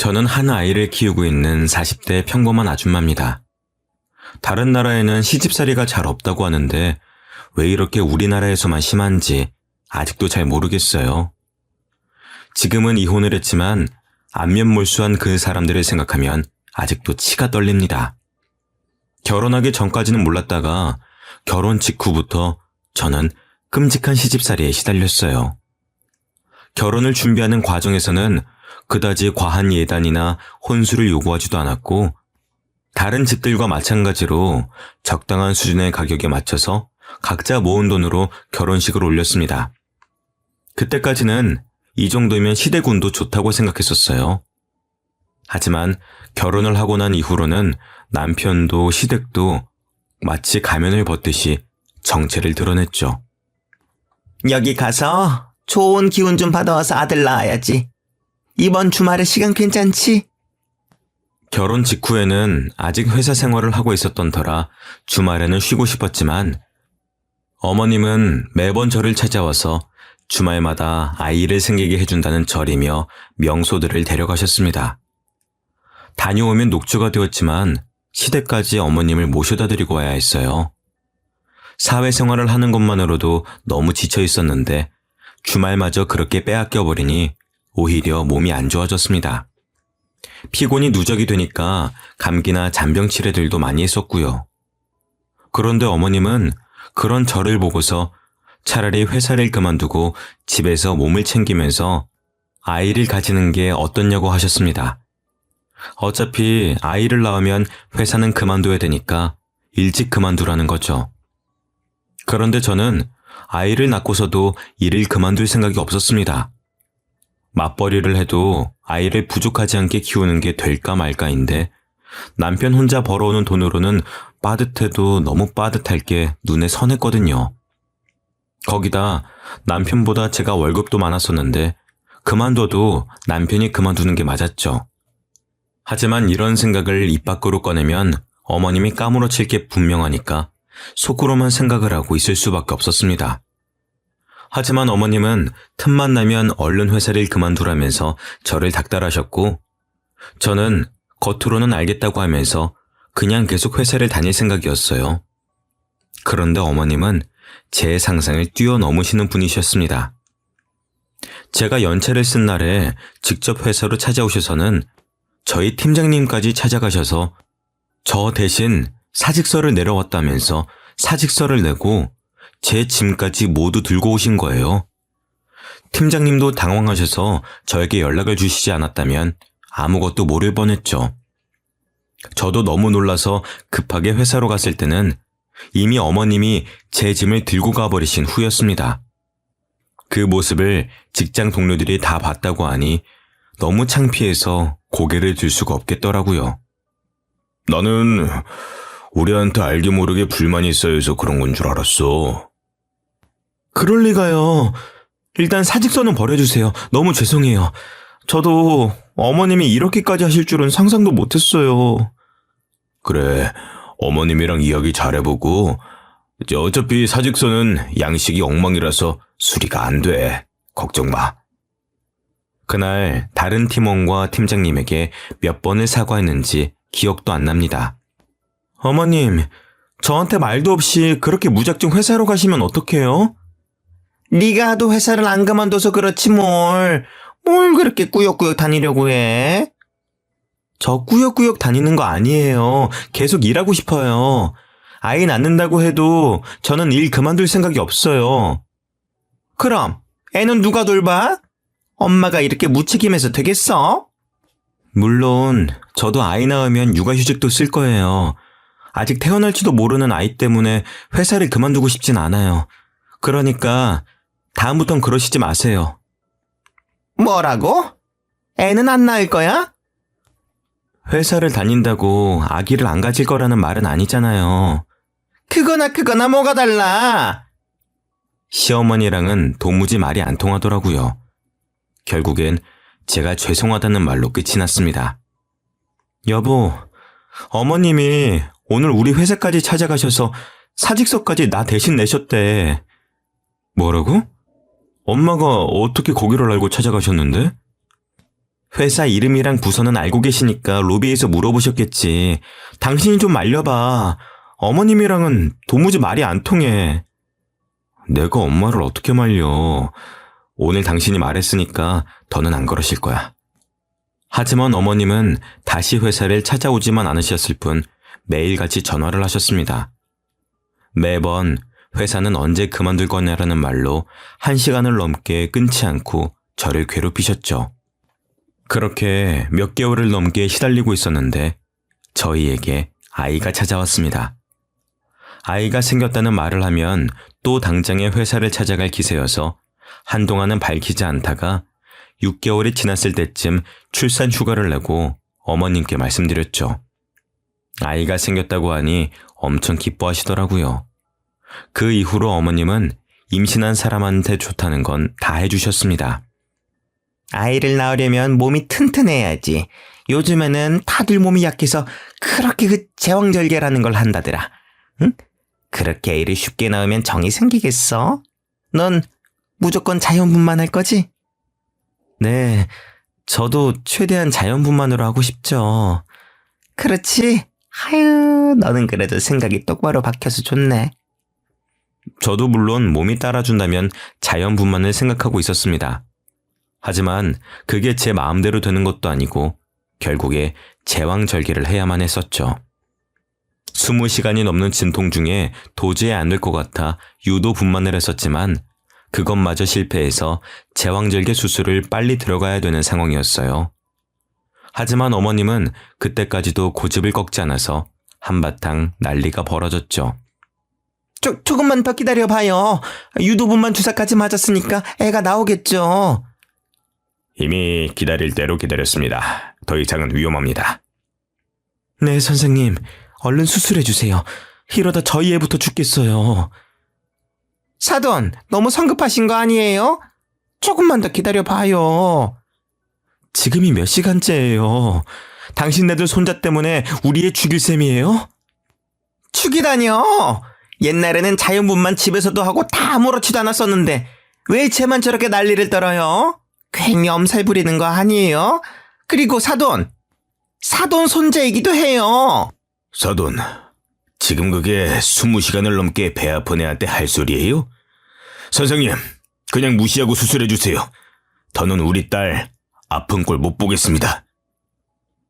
저는 한 아이를 키우고 있는 40대 평범한 아줌마입니다. 다른 나라에는 시집살이가 잘 없다고 하는데 왜 이렇게 우리나라에서만 심한지 아직도 잘 모르겠어요. 지금은 이혼을 했지만 안면몰수한 그 사람들을 생각하면 아직도 치가 떨립니다. 결혼하기 전까지는 몰랐다가 결혼 직후부터 저는 끔찍한 시집살이에 시달렸어요. 결혼을 준비하는 과정에서는 그다지 과한 예단이나 혼수를 요구하지도 않았고 다른 집들과 마찬가지로 적당한 수준의 가격에 맞춰서 각자 모은 돈으로 결혼식을 올렸습니다. 그때까지는 이 정도면 시댁운도 좋다고 생각했었어요. 하지만 결혼을 하고 난 이후로는 남편도 시댁도 마치 가면을 벗듯이 정체를 드러냈죠. 여기 가서 좋은 기운 좀 받아와서 아들 낳아야지. 이번 주말에 시간 괜찮지? 결혼 직후에는 아직 회사 생활을 하고 있었던 터라 주말에는 쉬고 싶었지만 어머님은 매번 저를 찾아와서 주말마다 아이를 생기게 해준다는 절이며 명소들을 데려가셨습니다. 다녀오면 녹초가 되었지만 시댁까지 어머님을 모셔다 드리고 와야 했어요. 사회생활을 하는 것만으로도 너무 지쳐 있었는데 주말마저 그렇게 빼앗겨버리니 오히려 몸이 안 좋아졌습니다. 피곤이 누적이 되니까 감기나 잔병 치레들도 많이 했었고요. 그런데 어머님은 그런 저를 보고서 차라리 회사를 그만두고 집에서 몸을 챙기면서 아이를 가지는 게 어떻냐고 하셨습니다. 어차피 아이를 낳으면 회사는 그만둬야 되니까 일찍 그만두라는 거죠. 그런데 저는 아이를 낳고서도 일을 그만둘 생각이 없었습니다. 맞벌이를 해도 아이를 부족하지 않게 키우는 게 될까 말까인데 남편 혼자 벌어오는 돈으로는 빠듯해도 너무 빠듯할 게 눈에 선했거든요. 거기다 남편보다 제가 월급도 많았었는데 그만둬도 남편이 그만두는 게 맞았죠. 하지만 이런 생각을 입 밖으로 꺼내면 어머님이 까무러칠 게 분명하니까 속으로만 생각을 하고 있을 수밖에 없었습니다. 하지만 어머님은 틈만 나면 얼른 회사를 그만두라면서 저를 닥달하셨고 저는 겉으로는 알겠다고 하면서 그냥 계속 회사를 다닐 생각이었어요. 그런데 어머님은 제 상상을 뛰어넘으시는 분이셨습니다. 제가 연차를 쓴 날에 직접 회사로 찾아오셔서는 저희 팀장님까지 찾아가셔서 저 대신 사직서를 내려왔다면서 사직서를 내고 제 짐까지 모두 들고 오신 거예요. 팀장님도 당황하셔서 저에게 연락을 주시지 않았다면 아무것도 모를 뻔했죠. 저도 너무 놀라서 급하게 회사로 갔을 때는 이미 어머님이 제 짐을 들고 가버리신 후였습니다. 그 모습을 직장 동료들이 다 봤다고 하니 너무 창피해서 고개를 들 수가 없겠더라고요. 나는 우리한테 알게 모르게 불만이 쌓여서 그런 건 줄 알았어. 그럴 리가요. 일단 사직서는 버려주세요. 너무 죄송해요. 저도 어머님이 이렇게까지 하실 줄은 상상도 못했어요. 그래, 어머님이랑 이야기 잘해보고 어차피 사직서는 양식이 엉망이라서 수리가 안 돼. 걱정 마. 그날 다른 팀원과 팀장님에게 몇 번을 사과했는지 기억도 안 납니다. 어머님, 저한테 말도 없이 그렇게 무작정 회사로 가시면 어떡해요? 네가 하도 회사를 안 그만둬서 그렇지 뭘 그렇게 꾸역꾸역 다니려고 해? 저 꾸역꾸역 다니는 거 아니에요. 계속 일하고 싶어요. 아이 낳는다고 해도 저는 일 그만둘 생각이 없어요. 그럼 애는 누가 돌봐? 엄마가 이렇게 무책임해서 되겠어? 물론 저도 아이 낳으면 육아휴직도 쓸 거예요. 아직 태어날지도 모르는 아이 때문에 회사를 그만두고 싶진 않아요. 그러니까 다음부턴 그러시지 마세요. 뭐라고? 애는 안 낳을 거야? 회사를 다닌다고 아기를 안 가질 거라는 말은 아니잖아요. 그거나 뭐가 달라? 시어머니랑은 도무지 말이 안 통하더라고요. 결국엔 제가 죄송하다는 말로 끝이 났습니다. 여보, 어머님이 오늘 우리 회사까지 찾아가셔서 사직서까지 나 대신 내셨대. 뭐라고? 엄마가 어떻게 거기를 알고 찾아가셨는데? 회사 이름이랑 부서는 알고 계시니까 로비에서 물어보셨겠지. 당신이 좀 말려봐. 어머님이랑은 도무지 말이 안 통해. 내가 엄마를 어떻게 말려. 오늘 당신이 말했으니까 더는 안 그러실 거야. 하지만 어머님은 다시 회사를 찾아오지만 않으셨을 뿐 매일같이 전화를 하셨습니다. 매번 회사는 언제 그만둘 거냐라는 말로 1시간을 넘게 끊지 않고 저를 괴롭히셨죠. 그렇게 몇 개월을 넘게 시달리고 있었는데 저희에게 아이가 찾아왔습니다. 아이가 생겼다는 말을 하면 또 당장에 회사를 찾아갈 기세여서 한동안은 밝히지 않다가 6개월이 지났을 때쯤 출산 휴가를 내고 어머님께 말씀드렸죠. 아이가 생겼다고 하니 엄청 기뻐하시더라고요. 그 이후로 어머님은 임신한 사람한테 좋다는 건 다 해주셨습니다. 아이를 낳으려면 몸이 튼튼해야지. 요즘에는 다들 몸이 약해서 그렇게 그 제왕절개라는 걸 한다더라. 응? 그렇게 애를 쉽게 낳으면 정이 생기겠어? 넌 무조건 자연분만할 거지? 네, 저도 최대한 자연분만으로 하고 싶죠. 그렇지? 하유, 너는 그래도 생각이 똑바로 박혀서 좋네. 저도 물론 몸이 따라준다면 자연분만을 생각하고 있었습니다. 하지만 그게 제 마음대로 되는 것도 아니고 결국에 제왕절개를 해야만 했었죠. 20시간이 넘는 진통 중에 도저히 안 될 것 같아 유도 분만을 했었지만 그것마저 실패해서 제왕절개 수술을 빨리 들어가야 되는 상황이었어요. 하지만 어머님은 그때까지도 고집을 꺾지 않아서 한바탕 난리가 벌어졌죠. 조금만 더 기다려봐요. 유도분만 주사까지 맞았으니까 애가 나오겠죠. 이미 기다릴 대로 기다렸습니다. 더 이상은 위험합니다. 네, 선생님. 얼른 수술해주세요. 이러다 저희 애부터 죽겠어요. 사돈, 너무 성급하신 거 아니에요? 조금만 더 기다려봐요. 지금이 몇 시간째예요. 당신네들 손자 때문에 우리 애 죽일 셈이에요? 죽이다뇨! 옛날에는 자연분만 집에서도 하고 다 아무렇지도 않았었는데 왜 쟤만 저렇게 난리를 떨어요? 괜히 엄살 부리는 거 아니에요? 그리고 사돈 손자이기도 해요. 사돈, 지금 그게 20시간을 넘게 배 아픈 애한테 할 소리예요? 선생님, 그냥 무시하고 수술해주세요. 더는 우리 딸 아픈 꼴 못 보겠습니다.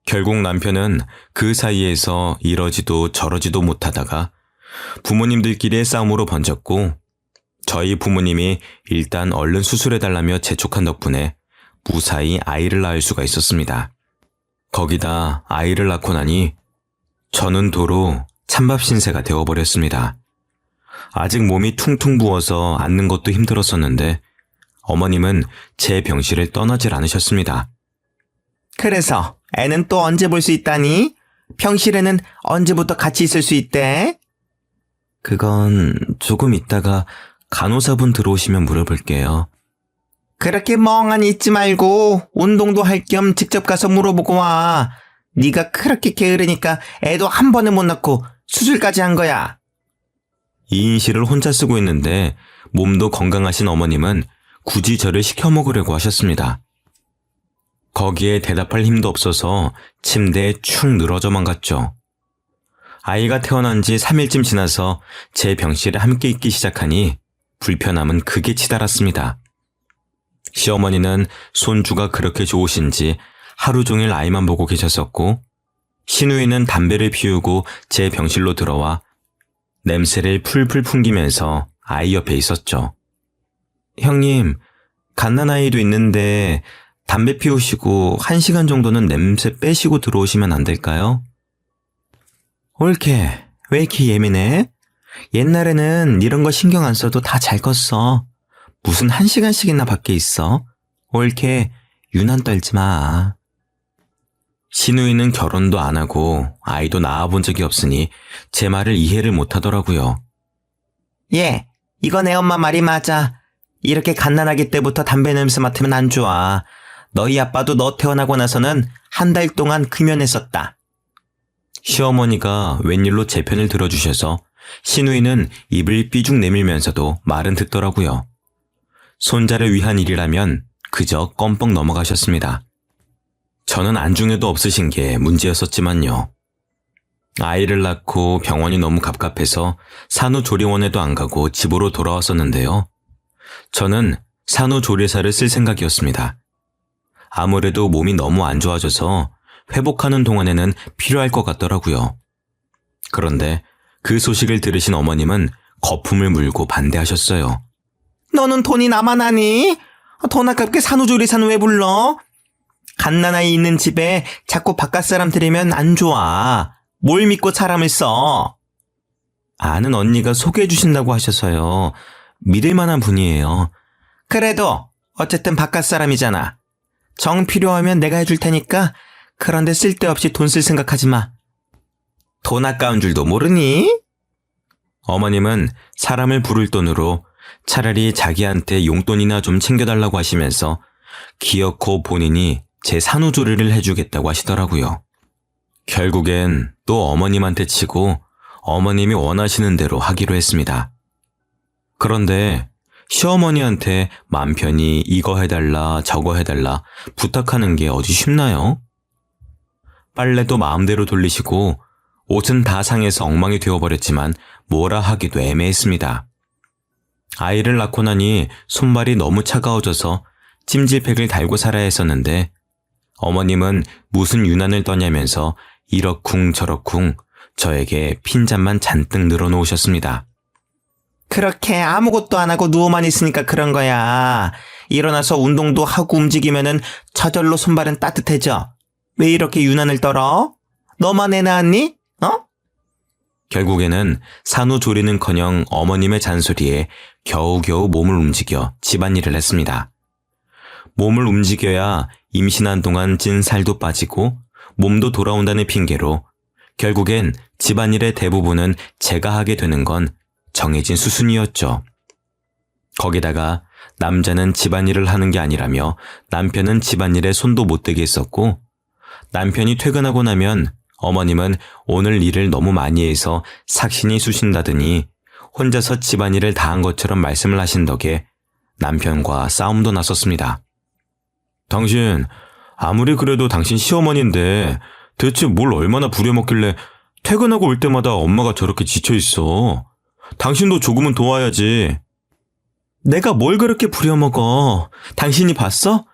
결국 남편은 그 사이에서 이러지도 저러지도 못하다가 부모님들끼리의 싸움으로 번졌고 저희 부모님이 일단 얼른 수술해달라며 재촉한 덕분에 무사히 아이를 낳을 수가 있었습니다. 거기다 아이를 낳고 나니 저는 도로 찬밥 신세가 되어버렸습니다. 아직 몸이 퉁퉁 부어서 앉는 것도 힘들었었는데 어머님은 제 병실을 떠나질 않으셨습니다. 그래서 애는 또 언제 볼 수 있다니? 병실에는 언제부터 같이 있을 수 있대? 그건 조금 있다가 간호사분 들어오시면 물어볼게요. 그렇게 멍하니 있지 말고 운동도 할 겸 직접 가서 물어보고 와. 네가 그렇게 게으르니까 애도 한 번에 못 낳고 수술까지 한 거야. 이인실을 혼자 쓰고 있는데 몸도 건강하신 어머님은 굳이 저를 시켜 먹으려고 하셨습니다. 거기에 대답할 힘도 없어서 침대에 축 늘어져만 갔죠. 아이가 태어난 지 3일쯤 지나서 제 병실에 함께 있기 시작하니 불편함은 극에 치달았습니다. 시어머니는 손주가 그렇게 좋으신지 하루 종일 아이만 보고 계셨었고 신우이는 담배를 피우고 제 병실로 들어와 냄새를 풀풀 풍기면서 아이 옆에 있었죠. 형님, 갓난아이도 있는데 담배 피우시고 1시간 정도는 냄새 빼시고 들어오시면 안 될까요? 옳게, 왜 이렇게 예민해? 옛날에는 이런 거 신경 안 써도 다 잘 컸어. 무슨 1시간씩이나 밖에 있어? 옳게, 유난 떨지 마. 신우이는 결혼도 안 하고 아이도 낳아본 적이 없으니 제 말을 이해를 못 하더라고요. 예, 이거 내 엄마 말이 맞아. 이렇게 갓난아기 때부터 담배 냄새 맡으면 안 좋아. 너희 아빠도 너 태어나고 나서는 한 달 동안 금연했었다. 시어머니가 웬일로 제 편을 들어주셔서 신우이는 입을 삐죽 내밀면서도 말은 듣더라고요. 손자를 위한 일이라면 그저 껌뻑 넘어가셨습니다. 저는 안중에도 없으신 게 문제였었지만요. 아이를 낳고 병원이 너무 갑갑해서 산후조리원에도 안 가고 집으로 돌아왔었는데요. 저는 산후조리사를 쓸 생각이었습니다. 아무래도 몸이 너무 안 좋아져서 회복하는 동안에는 필요할 것 같더라고요. 그런데 그 소식을 들으신 어머님은 거품을 물고 반대하셨어요. 너는 돈이 나만 하니? 돈 아깝게 산후조리사는 왜 불러? 갓난아이 있는 집에 자꾸 바깥 사람 들이면 안 좋아. 뭘 믿고 사람을 써? 아는 언니가 소개해 주신다고 하셔서요. 믿을 만한 분이에요. 그래도 어쨌든 바깥 사람이잖아. 정 필요하면 내가 해줄 테니까 그런데 쓸데없이 돈 쓸 생각하지 마. 돈 아까운 줄도 모르니? 어머님은 사람을 부를 돈으로 차라리 자기한테 용돈이나 좀 챙겨달라고 하시면서 기어코 본인이 제 산후조리를 해주겠다고 하시더라고요. 결국엔 또 어머님한테 치고 어머님이 원하시는 대로 하기로 했습니다. 그런데 시어머니한테 맘 편히 이거 해달라 저거 해달라 부탁하는 게 어디 쉽나요? 빨래도 마음대로 돌리시고 옷은 다 상해서 엉망이 되어버렸지만 뭐라 하기도 애매했습니다. 아이를 낳고 나니 손발이 너무 차가워져서 찜질팩을 달고 살아야 했었는데 어머님은 무슨 유난을 떠냐면서 이러쿵 저러쿵 저에게 핀잔만 잔뜩 늘어놓으셨습니다. 그렇게 아무것도 안 하고 누워만 있으니까 그런 거야. 일어나서 운동도 하고 움직이면은 저절로 손발은 따뜻해져. 왜 이렇게 유난을 떨어? 너만 애 낳았니? 어? 결국에는 산후조리는커녕 어머님의 잔소리에 겨우겨우 몸을 움직여 집안일을 했습니다. 몸을 움직여야 임신한 동안 찐 살도 빠지고 몸도 돌아온다는 핑계로 결국엔 집안일의 대부분은 제가 하게 되는 건 정해진 수순이었죠. 거기다가 남자는 집안일을 하는 게 아니라며 남편은 집안일에 손도 못 대게 했었고 남편이 퇴근하고 나면 어머님은 오늘 일을 너무 많이 해서 삭신이 쑤신다더니 혼자서 집안일을 다 한 것처럼 말씀을 하신 덕에 남편과 싸움도 났었습니다. 당신 아무리 그래도 당신 시어머니인데 대체 뭘 얼마나 부려먹길래 퇴근하고 올 때마다 엄마가 저렇게 지쳐있어. 당신도 조금은 도와야지. 내가 뭘 그렇게 부려먹어. 당신이 봤어?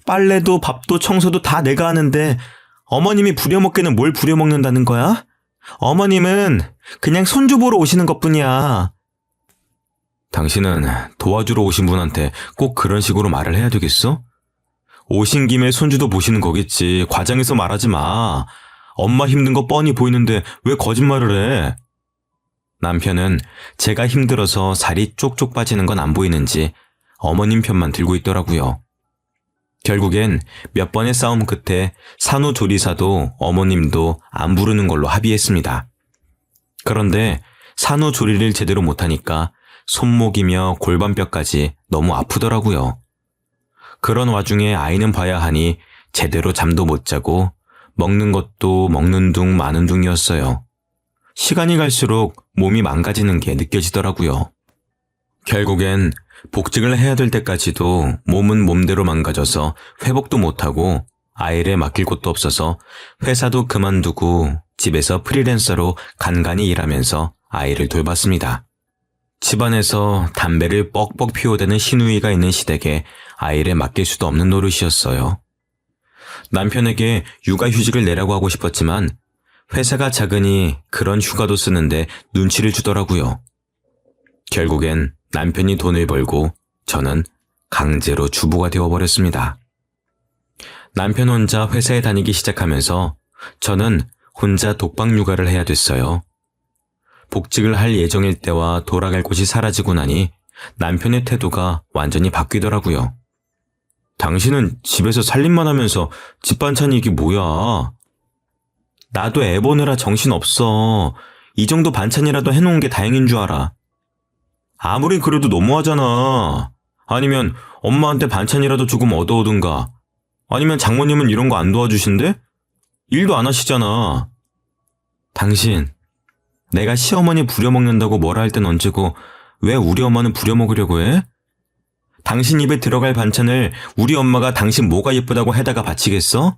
빨래도 밥도 청소도 다 내가 하는데 어머님이 부려먹기는 뭘 부려먹는다는 거야? 어머님은 그냥 손주 보러 오시는 것뿐이야. 당신은 도와주러 오신 분한테 꼭 그런 식으로 말을 해야 되겠어? 오신 김에 손주도 보시는 거겠지. 과장해서 말하지 마. 엄마 힘든 거 뻔히 보이는데 왜 거짓말을 해? 남편은 제가 힘들어서 살이 쪽쪽 빠지는 건 안 보이는지 어머님 편만 들고 있더라고요. 결국엔 몇 번의 싸움 끝에 산후조리사도 어머님도 안 부르는 걸로 합의했습니다. 그런데 산후조리를 제대로 못하니까 손목이며 골반뼈까지 너무 아프더라고요. 그런 와중에 아이는 봐야 하니 제대로 잠도 못 자고 먹는 것도 먹는 둥 마는 둥이었어요. 시간이 갈수록 몸이 망가지는 게 느껴지더라고요. 결국엔 복직을 해야 될 때까지도 몸은 몸대로 망가져서 회복도 못하고 아이를 맡길 곳도 없어서 회사도 그만두고 집에서 프리랜서로 간간히 일하면서 아이를 돌봤습니다. 집안에서 담배를 뻑뻑 피워대는 시누이가 있는 시댁에 아이를 맡길 수도 없는 노릇이었어요. 남편에게 육아휴직을 내라고 하고 싶었지만 회사가 작으니 그런 휴가도 쓰는데 눈치를 주더라고요. 결국엔 남편이 돈을 벌고 저는 강제로 주부가 되어버렸습니다. 남편 혼자 회사에 다니기 시작하면서 저는 혼자 독박 육아를 해야 됐어요. 복직을 할 예정일 때와 돌아갈 곳이 사라지고 나니 남편의 태도가 완전히 바뀌더라고요. 당신은 집에서 살림만 하면서 집 반찬이 이게 뭐야? 나도 애 보느라 정신없어. 이 정도 반찬이라도 해놓은 게 다행인 줄 알아. 아무리 그래도 너무하잖아. 아니면 엄마한테 반찬이라도 조금 얻어오든가. 아니면 장모님은 이런 거 안 도와주신대? 일도 안 하시잖아. 당신, 내가 시어머니 부려먹는다고 뭐라 할 땐 언제고 왜 우리 엄마는 부려먹으려고 해? 당신 입에 들어갈 반찬을 우리 엄마가 당신 뭐가 예쁘다고 해다가 바치겠어?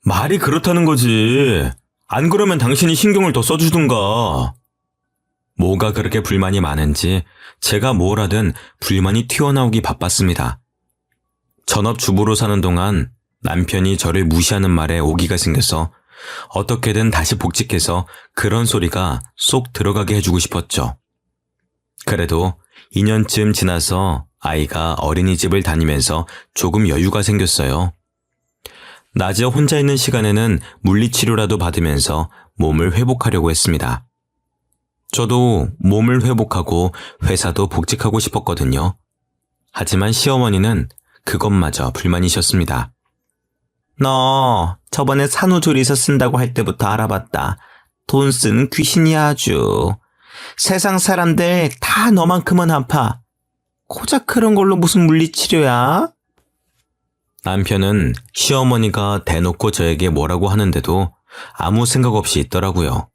말이 그렇다는 거지. 안 그러면 당신이 신경을 더 써주든가. 뭐가 그렇게 불만이 많은지 제가 뭘 하든 불만이 튀어나오기 바빴습니다. 전업주부로 사는 동안 남편이 저를 무시하는 말에 오기가 생겨서 어떻게든 다시 복직해서 그런 소리가 쏙 들어가게 해주고 싶었죠. 그래도 2년쯤 지나서 아이가 어린이집을 다니면서 조금 여유가 생겼어요. 낮에 혼자 있는 시간에는 물리치료라도 받으면서 몸을 회복하려고 했습니다. 저도 몸을 회복하고 회사도 복직하고 싶었거든요. 하지만 시어머니는 그것마저 불만이셨습니다. 너 저번에 산후조리사 쓴다고 할 때부터 알아봤다. 돈 쓰는 귀신이야 아주. 세상 사람들 다 너만큼은 아파. 고작 그런 걸로 무슨 물리치료야? 남편은 시어머니가 대놓고 저에게 뭐라고 하는데도 아무 생각 없이 있더라고요.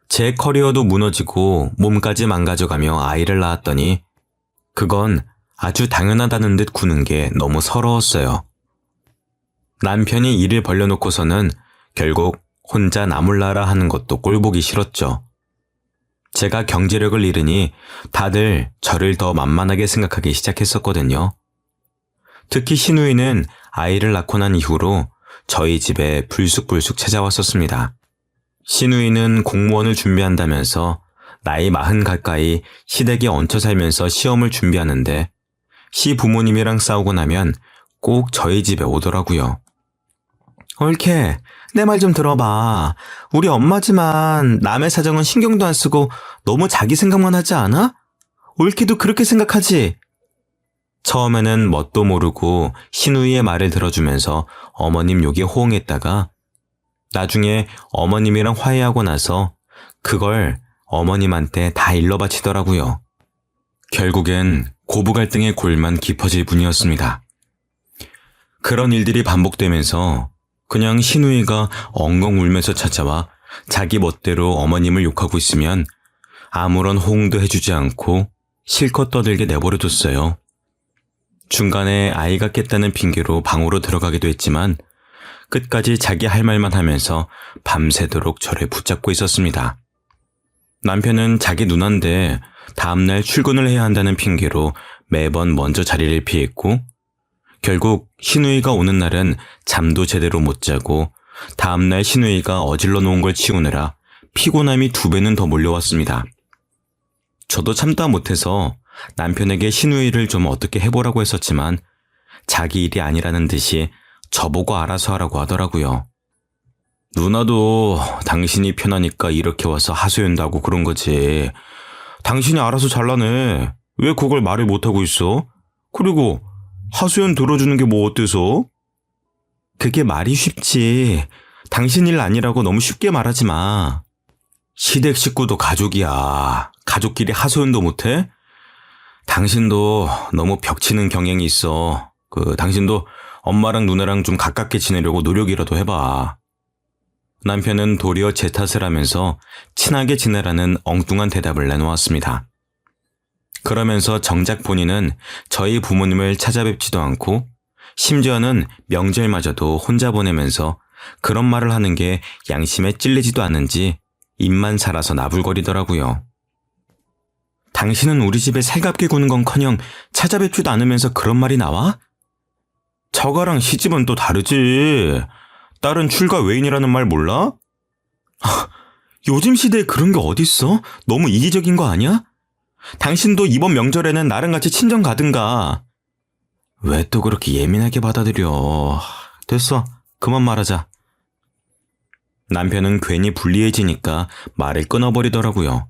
제 커리어도 무너지고 몸까지 망가져가며 아이를 낳았더니 그건 아주 당연하다는 듯 구는 게 너무 서러웠어요. 남편이 일을 벌려놓고서는 결국 혼자 나몰라라 하는 것도 꼴보기 싫었죠. 제가 경제력을 잃으니 다들 저를 더 만만하게 생각하기 시작했었거든요. 특히 시누이는 아이를 낳고 난 이후로 저희 집에 불쑥불쑥 찾아왔었습니다. 시누이는 공무원을 준비한다면서 나이 40 가까이 시댁에 얹혀 살면서 시험을 준비하는데 시부모님이랑 싸우고 나면 꼭 저희 집에 오더라고요. 옳게 내 말 좀 들어봐. 우리 엄마지만 남의 사정은 신경도 안 쓰고 너무 자기 생각만 하지 않아? 옳게도 그렇게 생각하지? 처음에는 뭣도 모르고 시누이의 말을 들어주면서 어머님 욕에 호응했다가 나중에 어머님이랑 화해하고 나서 그걸 어머님한테 다 일러바치더라고요. 결국엔 고부 갈등의 골만 깊어질 뿐이었습니다. 그런 일들이 반복되면서 그냥 시누이가 엉엉 울면서 찾아와 자기 멋대로 어머님을 욕하고 있으면 아무런 호응도 해주지 않고 실컷 떠들게 내버려뒀어요. 중간에 아이가 깼다는 핑계로 방으로 들어가기도 했지만 끝까지 자기 할 말만 하면서 밤새도록 저를 붙잡고 있었습니다. 남편은 자기 누난데 다음날 출근을 해야 한다는 핑계로 매번 먼저 자리를 피했고 결국 시누이가 오는 날은 잠도 제대로 못 자고 다음날 시누이가 어질러 놓은 걸 치우느라 피곤함이 2배는 더 몰려왔습니다. 저도 참다 못해서 남편에게 시누이를 좀 어떻게 해보라고 했었지만 자기 일이 아니라는 듯이 저보고 알아서 하라고 하더라고요. 누나도 당신이 편하니까 이렇게 와서 하소연다고 그런 거지. 당신이 알아서 잘라내. 왜 그걸 말을 못하고 있어? 그리고 하소연 들어주는 게 뭐 어때서? 그게 말이 쉽지. 당신 일 아니라고 너무 쉽게 말하지 마. 시댁 식구도 가족이야. 가족끼리 하소연도 못해? 당신도 너무 벽치는 경향이 있어. 당신도 엄마랑 누나랑 좀 가깝게 지내려고 노력이라도 해봐. 남편은 도리어 제 탓을 하면서 친하게 지내라는 엉뚱한 대답을 내놓았습니다. 그러면서 정작 본인은 저희 부모님을 찾아뵙지도 않고 심지어는 명절마저도 혼자 보내면서 그런 말을 하는 게 양심에 찔리지도 않은지 입만 살아서 나불거리더라고요. 당신은 우리 집에 살갑게 구는 건커녕 찾아뵙지도 않으면서 그런 말이 나와? 저가랑 시집은 또 다르지. 딸은 출가 외인이라는 말 몰라? 요즘 시대에 그런 게 어딨어? 너무 이기적인 거 아니야? 당신도 이번 명절에는 나랑 같이 친정 가든가. 왜 또 그렇게 예민하게 받아들여. 됐어. 그만 말하자. 남편은 괜히 불리해지니까 말을 끊어버리더라고요.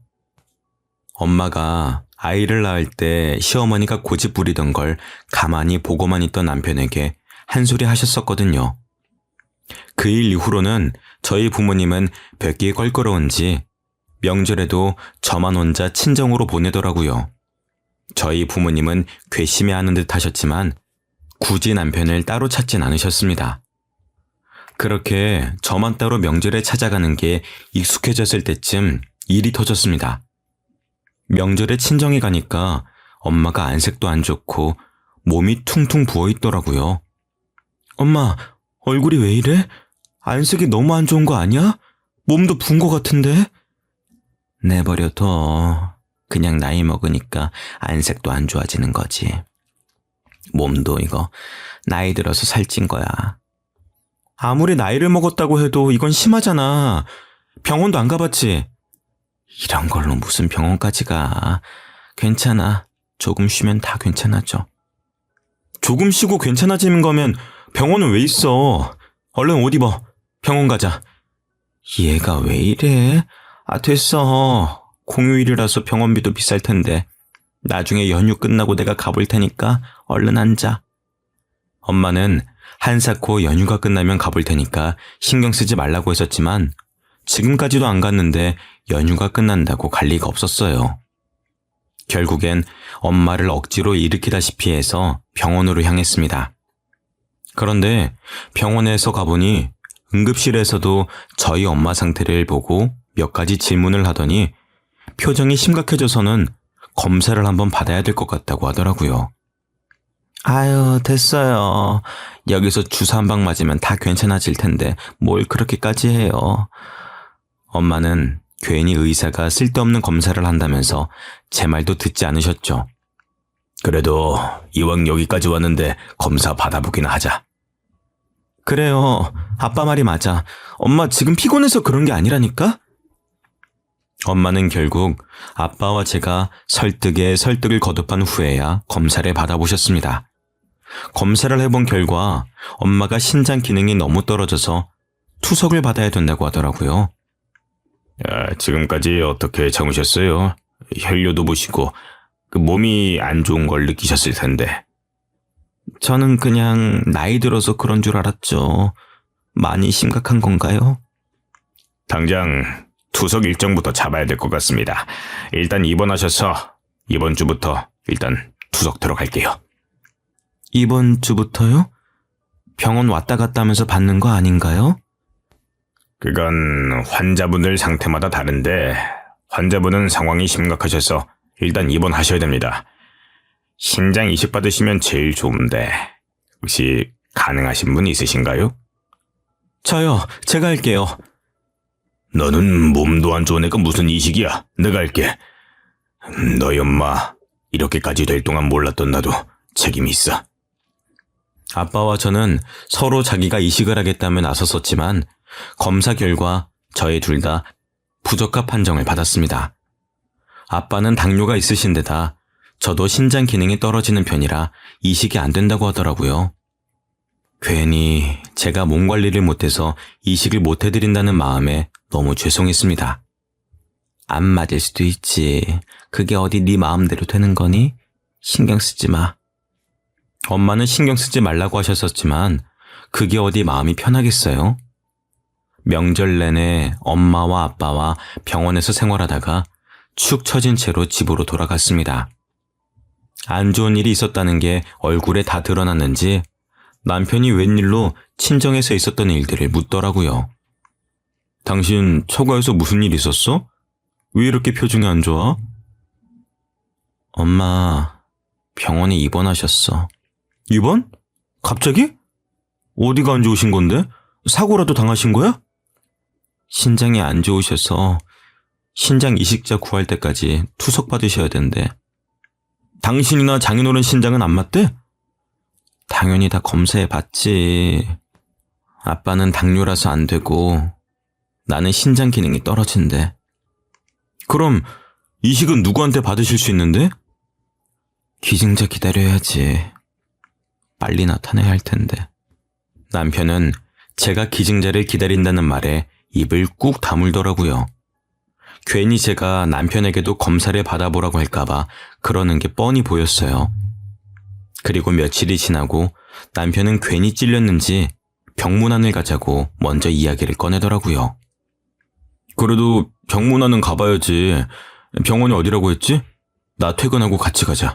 엄마가 아이를 낳을 때 시어머니가 고집 부리던 걸 가만히 보고만 있던 남편에게 한 소리 하셨었거든요. 그 일 이후로는 저희 부모님은 뵙기 껄끄러운지 명절에도 저만 혼자 친정으로 보내더라고요. 저희 부모님은 괘씸해하는 듯 하셨지만 굳이 남편을 따로 찾진 않으셨습니다. 그렇게 저만 따로 명절에 찾아가는 게 익숙해졌을 때쯤 일이 터졌습니다. 명절에 친정에 가니까 엄마가 안색도 안 좋고 몸이 퉁퉁 부어있더라고요. 엄마, 얼굴이 왜 이래? 안색이 너무 안 좋은 거 아니야? 몸도 부은 거 같은데? 내버려둬. 그냥 나이 먹으니까 안색도 안 좋아지는 거지. 몸도 이거 나이 들어서 살찐 거야. 아무리 나이를 먹었다고 해도 이건 심하잖아. 병원도 안 가봤지? 이런 걸로 무슨 병원까지 가. 괜찮아. 조금 쉬면 다 괜찮아져. 조금 쉬고 괜찮아지는 거면 병원은 왜 있어? 얼른 옷 입어. 병원 가자. 얘가 왜 이래? 됐어. 공휴일이라서 병원비도 비쌀 텐데. 나중에 연휴 끝나고 내가 가볼 테니까 얼른 앉아. 엄마는 한사코 연휴가 끝나면 가볼 테니까 신경 쓰지 말라고 했었지만 지금까지도 안 갔는데 연휴가 끝난다고 갈 리가 없었어요. 결국엔 엄마를 억지로 일으키다시피 해서 병원으로 향했습니다. 그런데 병원에서 가보니 응급실에서도 저희 엄마 상태를 보고 몇 가지 질문을 하더니 표정이 심각해져서는 검사를 한번 받아야 될 것 같다고 하더라고요. 아유, 됐어요. 여기서 주사 한 방 맞으면 다 괜찮아질 텐데 뭘 그렇게까지 해요. 엄마는 괜히 의사가 쓸데없는 검사를 한다면서 제 말도 듣지 않으셨죠. 그래도 이왕 여기까지 왔는데 검사 받아보기나 하자. 그래요. 아빠 말이 맞아. 엄마 지금 피곤해서 그런 게 아니라니까? 엄마는 결국 아빠와 제가 설득에 설득을 거듭한 후에야 검사를 받아보셨습니다. 검사를 해본 결과 엄마가 신장 기능이 너무 떨어져서 투석을 받아야 된다고 하더라고요. 지금까지 어떻게 참으셨어요? 혈뇨도 보시고 몸이 안 좋은 걸 느끼셨을 텐데. 저는 그냥 나이 들어서 그런 줄 알았죠. 많이 심각한 건가요? 당장 투석 일정부터 잡아야 될 것 같습니다. 일단 입원하셔서 이번 주부터 일단 투석 들어갈게요. 이번 주부터요? 병원 왔다 갔다 하면서 받는 거 아닌가요? 그건 환자분들 상태마다 다른데 환자분은 상황이 심각하셔서 일단 입원하셔야 됩니다. 신장 이식 받으시면 제일 좋은데 혹시 가능하신 분 있으신가요? 저요. 제가 할게요. 너는 몸도 안 좋은 애가 무슨 이식이야. 내가 할게. 너희 엄마 이렇게까지 될 동안 몰랐던 나도 책임이 있어. 아빠와 저는 서로 자기가 이식을 하겠다며 나섰었지만 검사 결과 저희 둘 다 부적합 판정을 받았습니다. 아빠는 당뇨가 있으신 데다 저도 신장 기능이 떨어지는 편이라 이식이 안 된다고 하더라고요. 괜히 제가 몸 관리를 못해서 이식을 못 해드린다는 마음에 너무 죄송했습니다. 안 맞을 수도 있지. 그게 어디 네 마음대로 되는 거니? 신경 쓰지 마. 엄마는 신경 쓰지 말라고 하셨었지만 그게 어디 마음이 편하겠어요? 명절 내내 엄마와 아빠와 병원에서 생활하다가 축 처진 채로 집으로 돌아갔습니다. 안 좋은 일이 있었다는 게 얼굴에 다 드러났는지 남편이 웬일로 친정에서 있었던 일들을 묻더라고요. 당신 처가에서 무슨 일 있었어? 왜 이렇게 표정이 안 좋아? 엄마, 병원에 입원하셨어. 입원? 갑자기? 어디가 안 좋으신 건데? 사고라도 당하신 거야? 신장이 안 좋으셔서 신장 이식자 구할 때까지 투석 받으셔야 된대. 당신이나 장인어른 신장은 안 맞대? 당연히 다 검사해 봤지. 아빠는 당뇨라서 안 되고 나는 신장 기능이 떨어진대. 그럼 이식은 누구한테 받으실 수 있는데? 기증자 기다려야지. 빨리 나타나야 할 텐데. 남편은 제가 기증자를 기다린다는 말에 입을 꾹 다물더라고요. 괜히 제가 남편에게도 검사를 받아보라고 할까봐 그러는 게 뻔히 보였어요. 그리고 며칠이 지나고 남편은 괜히 찔렸는지 병문안을 가자고 먼저 이야기를 꺼내더라고요. 그래도 병문안은 가봐야지. 병원이 어디라고 했지? 나 퇴근하고 같이 가자.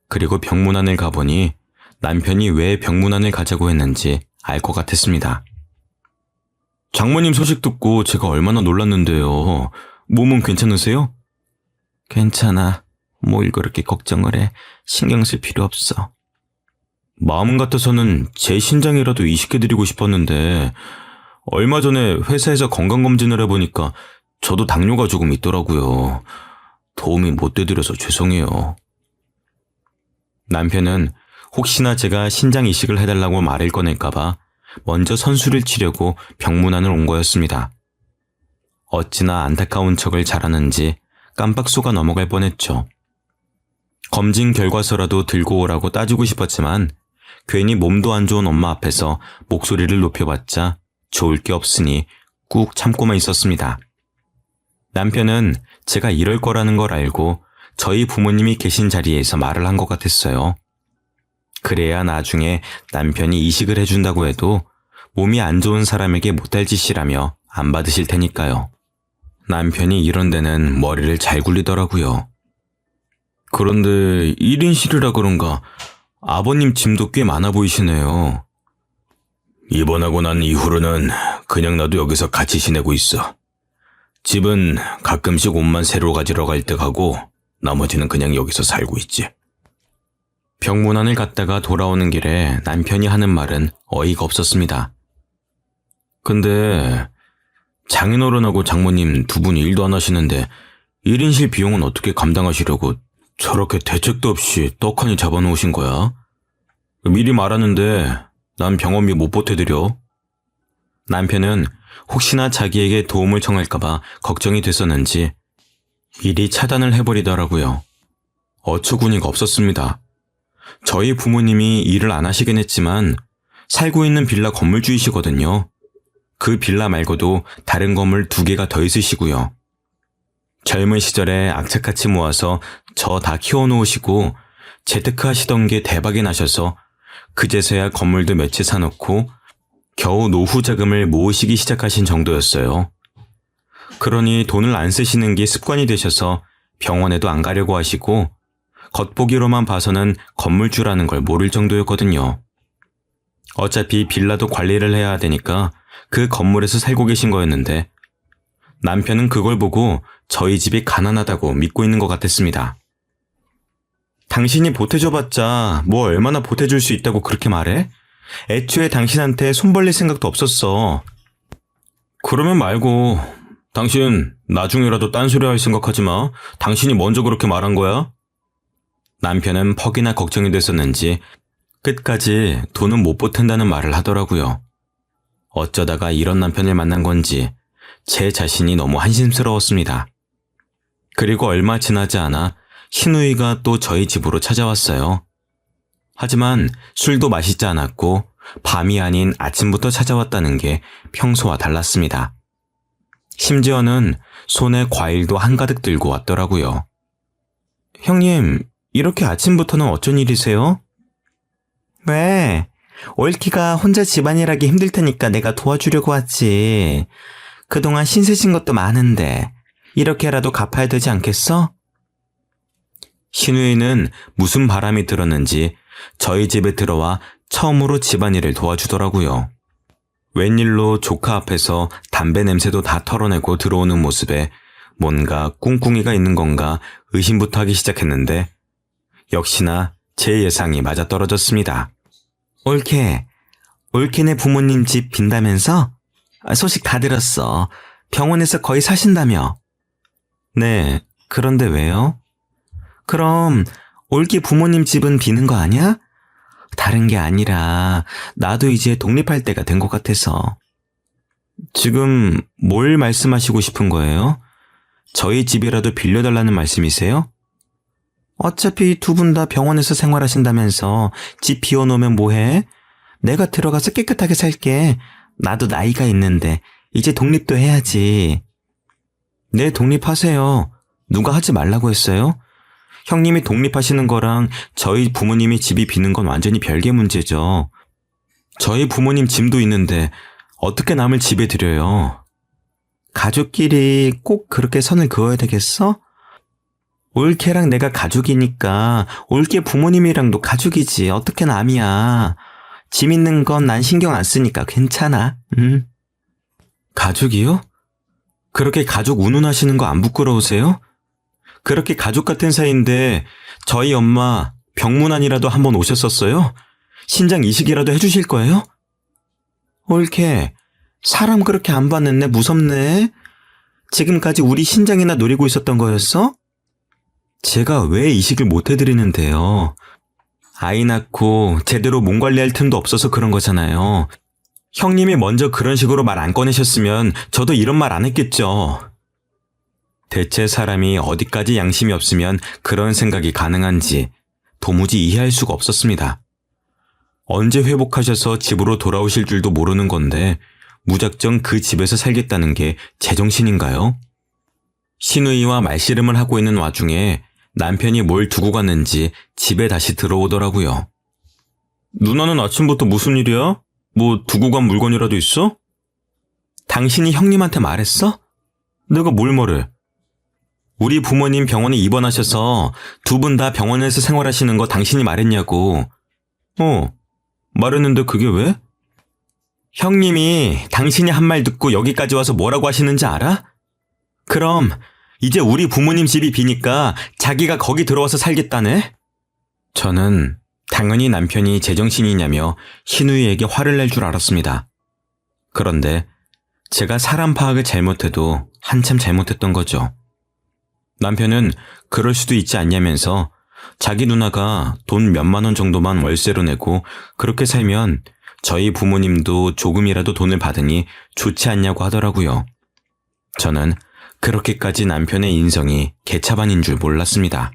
그리고 병문안을 가보니 남편이 왜 병문안을 가자고 했는지 알 것 같았습니다. 장모님 소식 듣고 제가 얼마나 놀랐는데요. 몸은 괜찮으세요? 괜찮아. 뭘 그렇게 걱정을 해. 신경 쓸 필요 없어. 마음 같아서는 제 신장이라도 이식해드리고 싶었는데 얼마 전에 회사에서 건강검진을 해보니까 저도 당뇨가 조금 있더라고요. 도움이 못 돼드려서 죄송해요. 남편은 혹시나 제가 신장 이식을 해달라고 말을 꺼낼까봐 먼저 선수를 치려고 병문안을 온 거였습니다. 어찌나 안타까운 척을 잘하는지 깜빡 속아 넘어갈 뻔했죠. 검진 결과서라도 들고 오라고 따지고 싶었지만 괜히 몸도 안 좋은 엄마 앞에서 목소리를 높여봤자 좋을 게 없으니 꾹 참고만 있었습니다. 남편은 제가 이럴 거라는 걸 알고 저희 부모님이 계신 자리에서 말을 한 것 같았어요. 그래야 나중에 남편이 이식을 해준다고 해도 몸이 안 좋은 사람에게 못할 짓이라며 안 받으실 테니까요. 남편이 이런 데는 머리를 잘 굴리더라고요. 그런데 1인실이라 그런가 아버님 짐도 꽤 많아 보이시네요. 입원하고 난 이후로는 그냥 나도 여기서 같이 지내고 있어. 집은 가끔씩 옷만 새로 가지러 갈 때 가고 나머지는 그냥 여기서 살고 있지. 병문안을 갔다가 돌아오는 길에 남편이 하는 말은 어이가 없었습니다. 근데 장인어른하고 장모님 두 분이 일도 안 하시는데 1인실 비용은 어떻게 감당하시려고 저렇게 대책도 없이 떡하니 잡아놓으신 거야? 미리 말하는데 난 병원비 못 보태드려. 남편은 혹시나 자기에게 도움을 청할까봐 걱정이 됐었는지 일이 차단을 해버리더라고요. 어처구니가 없었습니다. 저희 부모님이 일을 안 하시긴 했지만 살고 있는 빌라 건물주이시거든요. 그 빌라 말고도 다른 건물 2개가 더 있으시고요. 젊은 시절에 악착같이 모아서 저 다 키워놓으시고 재테크 하시던 게 대박이 나셔서 그제서야 건물도 몇 채 사놓고 겨우 노후 자금을 모으시기 시작하신 정도였어요. 그러니 돈을 안 쓰시는 게 습관이 되셔서 병원에도 안 가려고 하시고 겉보기로만 봐서는 건물주라는 걸 모를 정도였거든요. 어차피 빌라도 관리를 해야 되니까 그 건물에서 살고 계신 거였는데 남편은 그걸 보고 저희 집이 가난하다고 믿고 있는 것 같았습니다. 당신이 보태줘봤자 뭐 얼마나 보태줄 수 있다고 그렇게 말해? 애초에 당신한테 손 벌릴 생각도 없었어. 그러면 말고 당신 나중에라도 딴소리 할 생각하지 마. 당신이 먼저 그렇게 말한 거야? 남편은 퍽이나 걱정이 됐었는지 끝까지 돈은 못 보탠다는 말을 하더라고요. 어쩌다가 이런 남편을 만난 건지 제 자신이 너무 한심스러웠습니다. 그리고 얼마 지나지 않아 신우이가 또 저희 집으로 찾아왔어요. 하지만 술도 마시지 않았고 밤이 아닌 아침부터 찾아왔다는 게 평소와 달랐습니다. 심지어는 손에 과일도 한가득 들고 왔더라고요. 형님, 이렇게 아침부터는 어쩐 일이세요? 왜? 올키가 혼자 집안일하기 힘들 테니까 내가 도와주려고 왔지. 그동안 신세진 것도 많은데 이렇게라도 갚아야 되지 않겠어? 신우이는 무슨 바람이 들었는지 저희 집에 들어와 처음으로 집안일을 도와주더라고요. 웬일로 조카 앞에서 담배 냄새도 다 털어내고 들어오는 모습에 뭔가 꿍꿍이가 있는 건가 의심부터 하기 시작했는데 역시나 제 예상이 맞아떨어졌습니다. 올케네 부모님 집 빈다면서? 소식 다 들었어. 병원에서 거의 사신다며. 네, 그런데 왜요? 그럼 올케 부모님 집은 비는 거 아니야? 다른 게 아니라 나도 이제 독립할 때가 된 것 같아서. 지금 뭘 말씀하시고 싶은 거예요? 저희 집이라도 빌려달라는 말씀이세요? 어차피 두 분 다 병원에서 생활하신다면서 집 비워놓으면 뭐해? 내가 들어가서 깨끗하게 살게. 나도 나이가 있는데 이제 독립도 해야지. 네, 독립하세요. 누가 하지 말라고 했어요? 형님이 독립하시는 거랑 저희 부모님이 집이 비는 건 완전히 별개 문제죠. 저희 부모님 짐도 있는데 어떻게 남을 집에 들여요? 가족끼리 꼭 그렇게 선을 그어야 되겠어? 올케랑 내가 가족이니까 올케 부모님이랑도 가족이지. 어떻게 남이야. 짐 있는 건 난 신경 안 쓰니까 괜찮아. 가족이요? 그렇게 가족 운운하시는 거 안 부끄러우세요? 그렇게 가족 같은 사이인데 저희 엄마 병문안이라도 한번 오셨었어요? 신장 이식이라도 해주실 거예요? 옳게 사람 그렇게 안 봤는데 무섭네. 지금까지 우리 신장이나 노리고 있었던 거였어? 제가 왜 이식을 못 해드리는데요. 아이 낳고 제대로 몸 관리할 틈도 없어서 그런 거잖아요. 형님이 먼저 그런 식으로 말 안 꺼내셨으면 저도 이런 말 안 했겠죠. 대체 사람이 어디까지 양심이 없으면 그런 생각이 가능한지 도무지 이해할 수가 없었습니다. 언제 회복하셔서 집으로 돌아오실 줄도 모르는 건데 무작정 그 집에서 살겠다는 게 제정신인가요? 시누이와 말씨름을 하고 있는 와중에 남편이 뭘 두고 갔는지 집에 다시 들어오더라고요. 누나는 아침부터 무슨 일이야? 뭐 두고 간 물건이라도 있어? 당신이 형님한테 말했어? 내가 뭘 말해? 우리 부모님 병원에 입원하셔서 두 분 다 병원에서 생활하시는 거 당신이 말했냐고. 말했는데 그게 왜? 형님이 당신이 한 말 듣고 여기까지 와서 뭐라고 하시는지 알아? 그럼 이제 우리 부모님 집이 비니까 자기가 거기 들어와서 살겠다네? 저는 당연히 남편이 제정신이냐며 신우이에게 화를 낼 줄 알았습니다. 그런데 제가 사람 파악을 잘못해도 한참 잘못했던 거죠. 남편은 그럴 수도 있지 않냐면서 자기 누나가 돈 몇만 원 정도만 월세로 내고 그렇게 살면 저희 부모님도 조금이라도 돈을 받으니 좋지 않냐고 하더라고요. 저는 그렇게까지 남편의 인성이 개차반인 줄 몰랐습니다.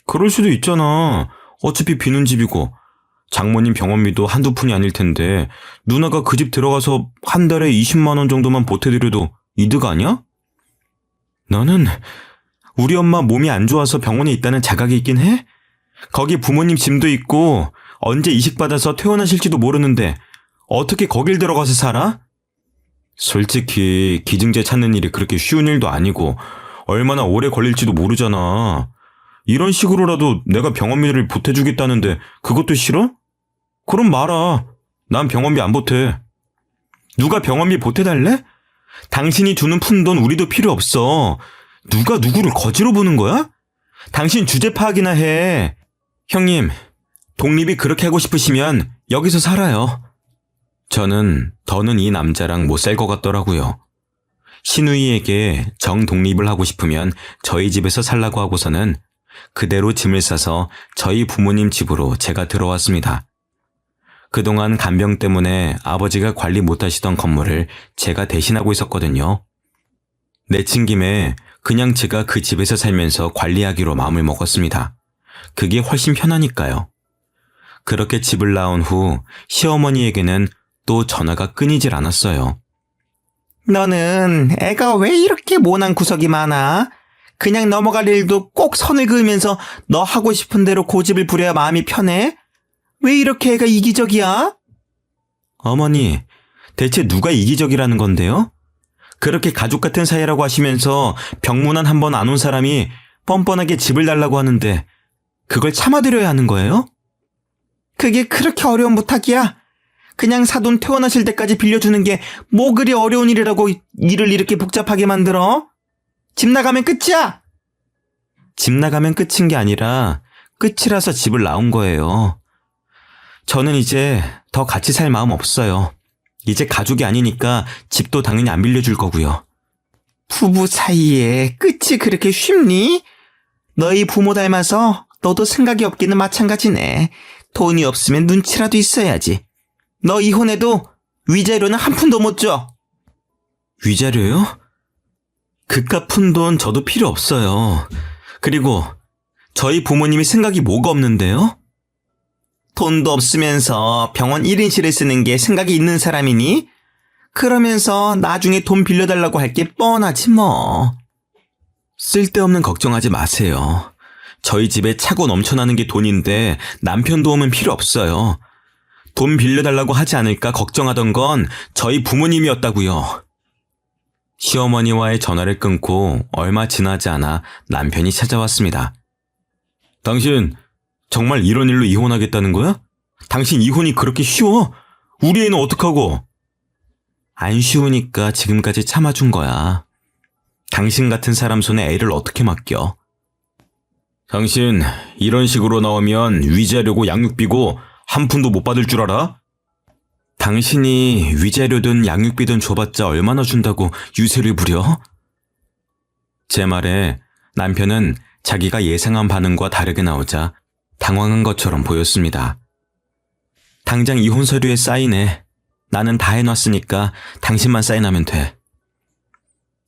그럴 수도 있잖아. 어차피 비는 집이고 장모님 병원비도 한두 푼이 아닐 텐데 누나가 그 집 들어가서 한 달에 20만 원 정도만 보태드려도 이득 아니야? 너는 우리 엄마 몸이 안 좋아서 병원에 있다는 자각이 있긴 해? 거기 부모님 짐도 있고 언제 이식받아서 퇴원하실지도 모르는데 어떻게 거길 들어가서 살아? 솔직히 기증제 찾는 일이 그렇게 쉬운 일도 아니고 얼마나 오래 걸릴지도 모르잖아. 이런 식으로라도 내가 병원비를 보태주겠다는데 그것도 싫어? 그럼 말아. 난 병원비 안 보태. 누가 병원비 보태달래? 당신이 주는 푼돈 우리도 필요 없어. 누가 누구를 거지로 보는 거야? 당신 주제 파악이나 해. 형님, 독립이 그렇게 하고 싶으시면 여기서 살아요. 저는 더는 이 남자랑 못 살 것 같더라고요. 신우이에게 정독립을 하고 싶으면 저희 집에서 살라고 하고서는 그대로 짐을 싸서 저희 부모님 집으로 제가 들어왔습니다. 그동안 간병 때문에 아버지가 관리 못하시던 건물을 제가 대신하고 있었거든요. 내친 김에 그냥 제가 그 집에서 살면서 관리하기로 마음을 먹었습니다. 그게 훨씬 편하니까요. 그렇게 집을 나온 후 시어머니에게는 또 전화가 끊이질 않았어요. 너는 애가 왜 이렇게 모난 구석이 많아? 그냥 넘어갈 일도 꼭 선을 그으면서 너 하고 싶은 대로 고집을 부려야 마음이 편해? 왜 이렇게 애가 이기적이야? 어머니, 대체 누가 이기적이라는 건데요? 그렇게 가족 같은 사이라고 하시면서 병문안 한 번 안 온 사람이 뻔뻔하게 집을 달라고 하는데 그걸 참아드려야 하는 거예요? 그게 그렇게 어려운 부탁이야? 그냥 사돈 퇴원하실 때까지 빌려주는 게 뭐 그리 어려운 일이라고 일을 이렇게 복잡하게 만들어? 집 나가면 끝이야! 집 나가면 끝인 게 아니라 끝이라서 집을 나온 거예요. 저는 이제 더 같이 살 마음 없어요. 이제 가족이 아니니까 집도 당연히 안 빌려줄 거고요. 부부 사이에 끝이 그렇게 쉽니? 너희 부모 닮아서 너도 생각이 없기는 마찬가지네. 돈이 없으면 눈치라도 있어야지. 너 이혼해도 위자료는 한 푼도 못 줘. 위자료요? 그깟 푼돈 저도 필요 없어요. 그리고 저희 부모님이 생각이 뭐가 없는데요? 돈도 없으면서 병원 1인실을 쓰는 게 생각이 있는 사람이니? 그러면서 나중에 돈 빌려달라고 할 게 뻔하지 뭐. 쓸데없는 걱정하지 마세요. 저희 집에 차고 넘쳐나는 게 돈인데 남편 도움은 필요 없어요. 돈 빌려달라고 하지 않을까 걱정하던 건 저희 부모님이었다고요. 시어머니와의 전화를 끊고 얼마 지나지 않아 남편이 찾아왔습니다. 당신 정말 이런 일로 이혼하겠다는 거야? 당신 이혼이 그렇게 쉬워? 우리 애는 어떡하고? 안 쉬우니까 지금까지 참아준 거야. 당신 같은 사람 손에 애를 어떻게 맡겨? 당신 이런 식으로 나오면 위자료고 양육비고 한 푼도 못 받을 줄 알아? 당신이 위자료든 양육비든 줘봤자 얼마나 준다고 유세를 부려? 제 말에 남편은 자기가 예상한 반응과 다르게 나오자 당황한 것처럼 보였습니다. 당장 이혼 서류에 사인해. 나는 다 해놨으니까 당신만 사인하면 돼.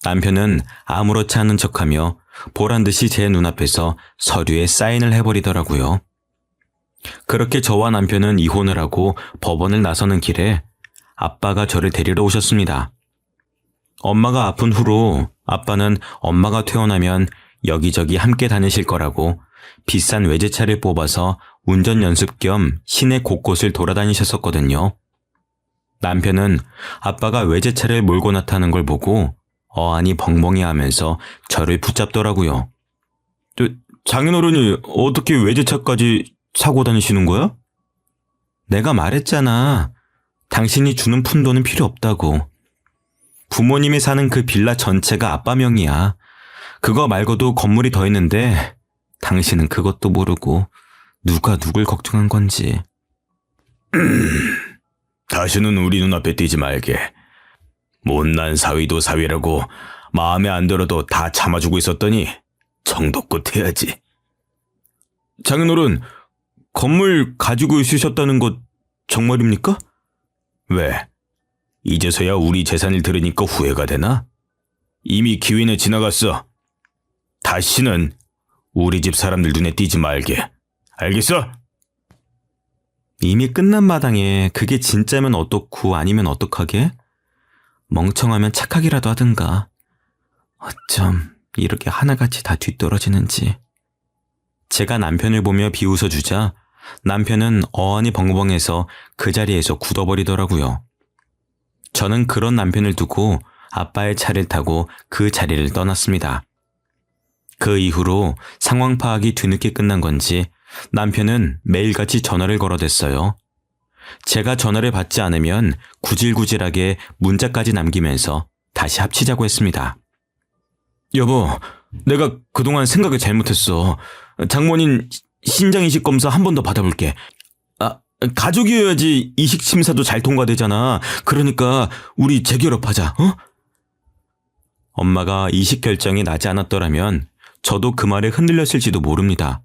남편은 아무렇지 않은 척하며 보란듯이 제 눈앞에서 서류에 사인을 해버리더라고요. 그렇게 저와 남편은 이혼을 하고 법원을 나서는 길에 아빠가 저를 데리러 오셨습니다. 엄마가 아픈 후로 아빠는 엄마가 퇴원하면 여기저기 함께 다니실 거라고 비싼 외제차를 뽑아서 운전 연습 겸 시내 곳곳을 돌아다니셨었거든요. 남편은 아빠가 외제차를 몰고 나타나는 걸 보고 어안이 벙벙해 하면서 저를 붙잡더라고요. 장인어른이 어떻게 외제차까지 사고 다니시는 거야? 내가 말했잖아. 당신이 주는 푼돈은 필요 없다고. 부모님이 사는 그 빌라 전체가 아빠 명이야. 그거 말고도 건물이 더 있는데 당신은 그것도 모르고 누가 누굴 걱정한 건지. 다시는 우리 눈앞에 띄지 말게. 못난 사위도 사위라고 마음에 안 들어도 다 참아주고 있었더니 정도껏 해야지. 장인어른, 건물 가지고 있으셨다는 것 정말입니까? 왜? 이제서야 우리 재산을 들으니까 후회가 되나? 이미 기회는 지나갔어. 다시는 우리 집 사람들 눈에 띄지 말게. 알겠어? 이미 끝난 마당에 그게 진짜면 어떻고 아니면 어떡하게? 멍청하면 착하기라도 하든가. 어쩜 이렇게 하나같이 다 뒤떨어지는지. 제가 남편을 보며 비웃어주자 남편은 어안이 벙벙해서 그 자리에서 굳어버리더라고요. 저는 그런 남편을 두고 아빠의 차를 타고 그 자리를 떠났습니다. 그 이후로 상황 파악이 뒤늦게 끝난 건지 남편은 매일같이 전화를 걸어댔어요. 제가 전화를 받지 않으면 구질구질하게 문자까지 남기면서 다시 합치자고 했습니다. 여보, 내가 그동안 생각을 잘못했어. 장모님 신장이식 검사 한 번 더 받아볼게. 가족이어야지 이식 심사도 잘 통과되잖아. 그러니까 우리 재결합하자, 어? 엄마가 이식 결정이 나지 않았더라면 저도 그 말에 흔들렸을지도 모릅니다.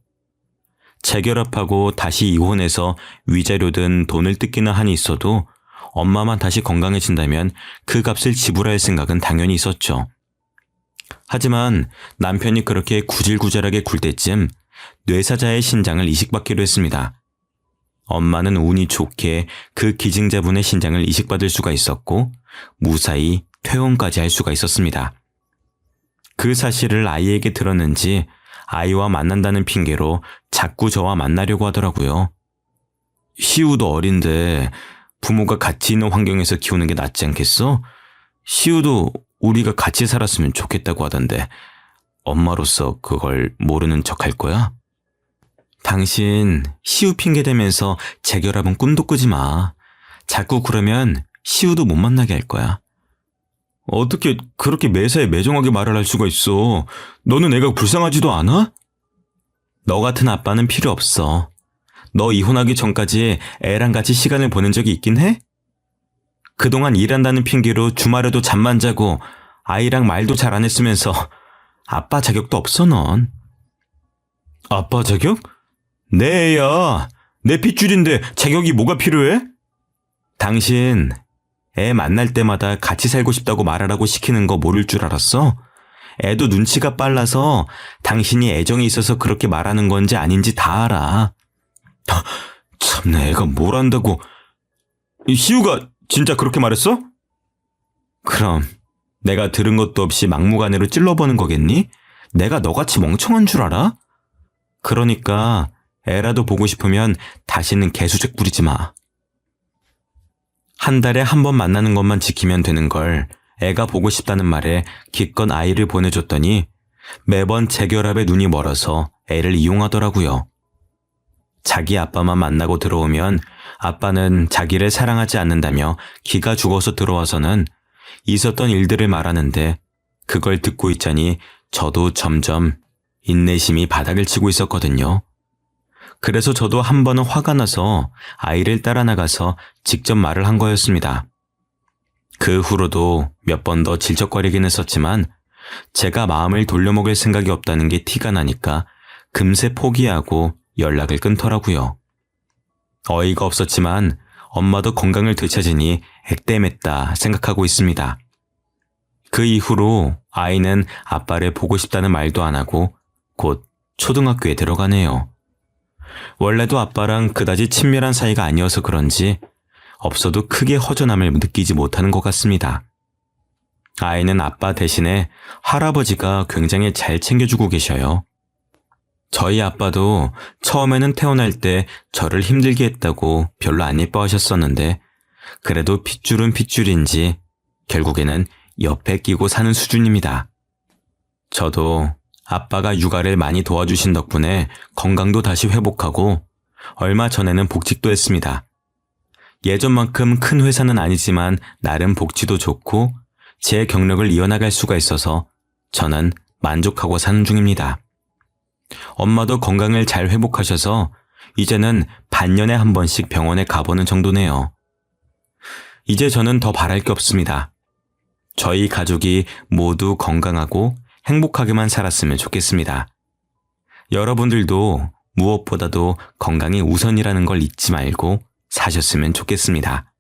재결합하고 다시 이혼해서 위자료든 돈을 뜯기는 한이 있어도 엄마만 다시 건강해진다면 그 값을 지불할 생각은 당연히 있었죠. 하지만 남편이 그렇게 구질구질하게 굴 때쯤 뇌사자의 신장을 이식받기로 했습니다. 엄마는 운이 좋게 그 기증자분의 신장을 이식받을 수가 있었고 무사히 퇴원까지 할 수가 있었습니다. 그 사실을 아이에게 들었는지 아이와 만난다는 핑계로 자꾸 저와 만나려고 하더라고요. 시우도 어린데 부모가 같이 있는 환경에서 키우는 게 낫지 않겠어? 시우도 우리가 같이 살았으면 좋겠다고 하던데 엄마로서 그걸 모르는 척 할 거야? 당신 시우 핑계 대면서 재결합은 꿈도 꾸지 마. 자꾸 그러면 시우도 못 만나게 할 거야. 어떻게 그렇게 매사에 매정하게 말을 할 수가 있어? 너는 애가 불쌍하지도 않아? 너 같은 아빠는 필요 없어. 너 이혼하기 전까지 애랑 같이 시간을 보낸 적이 있긴 해? 그동안 일한다는 핑계로 주말에도 잠만 자고 아이랑 말도 잘 안 했으면서 아빠 자격도 없어 넌. 아빠 자격? 내 애야. 내 핏줄인데 자격이 뭐가 필요해? 당신 애 만날 때마다 같이 살고 싶다고 말하라고 시키는 거 모를 줄 알았어? 애도 눈치가 빨라서 당신이 애정이 있어서 그렇게 말하는 건지 아닌지 다 알아. 참내 애가 뭘 안다고. 시우가 진짜 그렇게 말했어? 그럼 내가 들은 것도 없이 막무가내로 찔러보는 거겠니? 내가 너같이 멍청한 줄 알아? 그러니까 애라도 보고 싶으면 다시는 개수작 부리지 마. 한 달에 한 번 만나는 것만 지키면 되는 걸 애가 보고 싶다는 말에 기껏 아이를 보내줬더니 매번 재결합에 눈이 멀어서 애를 이용하더라고요. 자기 아빠만 만나고 들어오면 아빠는 자기를 사랑하지 않는다며 기가 죽어서 들어와서는 있었던 일들을 말하는데 그걸 듣고 있자니 저도 점점 인내심이 바닥을 치고 있었거든요. 그래서 저도 한 번은 화가 나서 아이를 따라 나가서 직접 말을 한 거였습니다. 그 후로도 몇 번 더 질척거리긴 했었지만 제가 마음을 돌려먹을 생각이 없다는 게 티가 나니까 금세 포기하고 연락을 끊더라고요. 어이가 없었지만 엄마도 건강을 되찾으니 액땜했다 생각하고 있습니다. 그 이후로 아이는 아빠를 보고 싶다는 말도 안 하고 곧 초등학교에 들어가네요. 원래도 아빠랑 그다지 친밀한 사이가 아니어서 그런지 없어도 크게 허전함을 느끼지 못하는 것 같습니다. 아이는 아빠 대신에 할아버지가 굉장히 잘 챙겨주고 계셔요. 저희 아빠도 처음에는 태어날 때 저를 힘들게 했다고 별로 안 예뻐하셨었는데 그래도 핏줄은 핏줄인지 결국에는 옆에 끼고 사는 수준입니다. 저도 아빠가 육아를 많이 도와주신 덕분에 건강도 다시 회복하고 얼마 전에는 복직도 했습니다. 예전만큼 큰 회사는 아니지만 나름 복지도 좋고 제 경력을 이어나갈 수가 있어서 저는 만족하고 사는 중입니다. 엄마도 건강을 잘 회복하셔서 이제는 반년에 한 번씩 병원에 가보는 정도네요. 이제 저는 더 바랄 게 없습니다. 저희 가족이 모두 건강하고 행복하게만 살았으면 좋겠습니다. 여러분들도 무엇보다도 건강이 우선이라는 걸 잊지 말고 사셨으면 좋겠습니다.